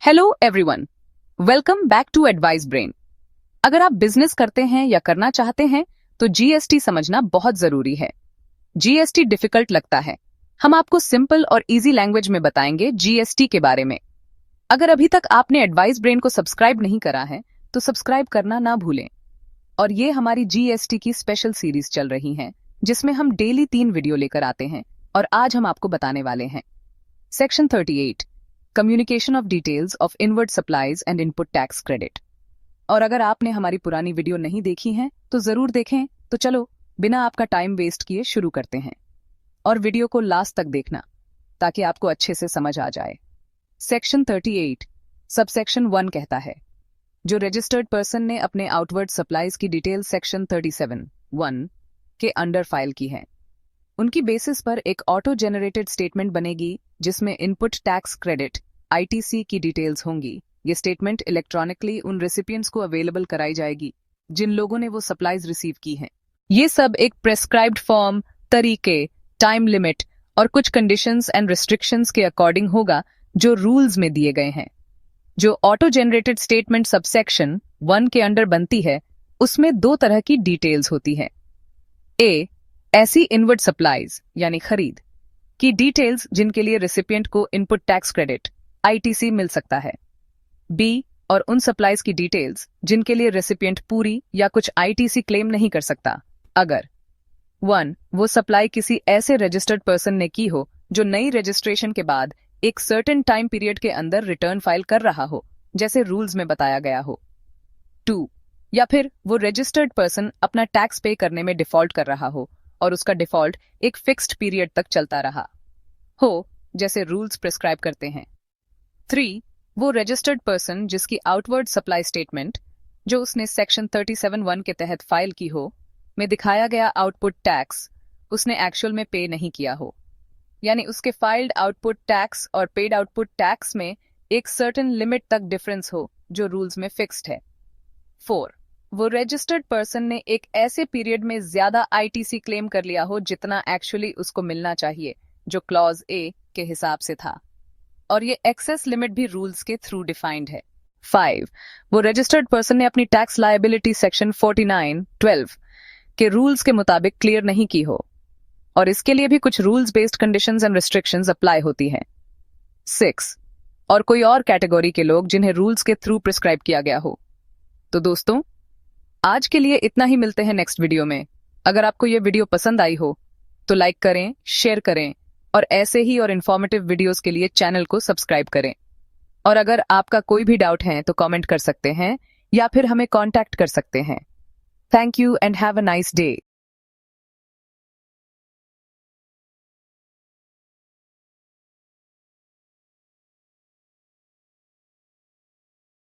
Hello everyone, welcome back to Advice Brain. अगर आप business करते हैं या करना चाहते हैं तो जीएसटी समझना बहुत जरूरी है। जीएसटी डिफिकल्ट लगता है, हम आपको सिंपल और इजी लैंग्वेज में बताएंगे जीएसटी के बारे में। अगर अभी तक आपने एडवाइस ब्रेन को सब्सक्राइब नहीं करा है तो सब्सक्राइब करना ना भूलें। और ये हमारी जीएसटी की स्पेशल सीरीज चल रही है जिसमें हम डेली 3 वीडियो लेकर आते हैं और आज हम आपको बताने वाले हैं section 38 communication of details of inward supplies and input tax credit. और अगर आपने हमारी पुरानी वीडियो नहीं देखी है तो जरूर देखें। तो चलो बिना आपका टाइम वेस्ट किए शुरू करते हैं और वीडियो को लास्ट तक देखना ताकि आपको अच्छे से समझ आ जाए। सेक्शन 38 सबसेक्शन 1 कहता है जो रजिस्टर्ड पर्सन ने अपने आउटवर्ड सप्लाईज की डिटेल सेक्शन 37(1) के अंडर फाइल की है उनकी बेसिस पर एक ऑटो जेनरेटेड स्टेटमेंट बनेगी जिसमें इनपुट टैक्स क्रेडिट आईटीसी की डिटेल्स होंगी। ये स्टेटमेंट इलेक्ट्रॉनिकली उन रेसिपिएंट्स को अवेलेबल कराई जाएगी जिन लोगों ने वो सप्लाईज रिसीव की हैं। ये सब एक प्रेस्क्राइब्ड फॉर्म, तरीके, टाइम लिमिट और कुछ कंडीशंस एंड रिस्ट्रिक्शंस के अकॉर्डिंग होगा जो रूल्स में दिए गए हैं। जो ऑटो जेनरेटेड स्टेटमेंट सबसेक्शन 1 के अंडर बनती है उसमें 2 तरह की डिटेल्स होती है। ए, ऐसी इनवर्ड सप्लाईज यानी खरीद की डिटेल्स जिनके लिए रेसिपिएंट को इनपुट टैक्स क्रेडिट आईटीसी मिल सकता है। बी, और उन सप्लाईज की डिटेल्स जिनके लिए रेसिपिएंट पूरी या कुछ आईटीसी क्लेम नहीं कर सकता अगर 1. वो सप्लाई किसी ऐसे रजिस्टर्ड पर्सन ने की हो जो नई रजिस्ट्रेशन के बाद एक सर्टेन टाइम पीरियड के अंदर रिटर्न फाइल कर रहा हो जैसे रूल्स में बताया गया हो। 2. या फिर वो रजिस्टर्ड पर्सन अपना टैक्स पे करने में डिफॉल्ट कर रहा हो और उसका डिफॉल्ट एक फिक्स्ड पीरियड तक चलता रहा हो जैसे रूल्स प्रिस्क्राइब करते हैं। 3. वो रजिस्टर्ड पर्सन जिसकी आउटवर्ड सप्लाई स्टेटमेंट जो उसने सेक्शन 37(1) के तहत फाइल की हो में दिखाया गया आउटपुट टैक्स उसने एक्चुअल में पे नहीं किया हो, यानी उसके फाइल्ड आउटपुट टैक्स और पेड आउटपुट टैक्स में एक सर्टेन लिमिट तक डिफरेंस हो जो रूल्स में फिक्स्ड है। 4. वो रजिस्टर्ड पर्सन ने एक ऐसे पीरियड में ज्यादा आईटीसी क्लेम कर लिया हो जितना एक्चुअली उसको मिलना चाहिए जो क्लॉज ए के हिसाब से था और ये एक्सेस लिमिट भी रूल्स के थ्रू डिफाइंड है। 5. वो रजिस्टर्ड पर्सन ने अपनी टैक्स लायबिलिटी सेक्शन 49(12) के रूल्स के मुताबिक क्लियर नहीं की हो और इसके लिए भी कुछ rules based conditions and restrictions apply होती हैं। 6. और कोई और कैटेगरी के लोग जिन्हें रूल्स के थ्रू प्रिस्क्राइब किया गया हो। तो दोस्तों आज के लिए इतना ही, मिलते हैं नेक्स्ट वीडियो में। अगर आपको ये वीडियो पसंद आई हो तो लाइक करें, शेयर करें और ऐसे ही और इन्फॉर्मेटिव वीडियोस के लिए चैनल को सब्सक्राइब करें। और अगर आपका कोई भी डाउट है तो कमेंट कर सकते हैं या फिर हमें कांटेक्ट कर सकते हैं। Thank you and have a nice day.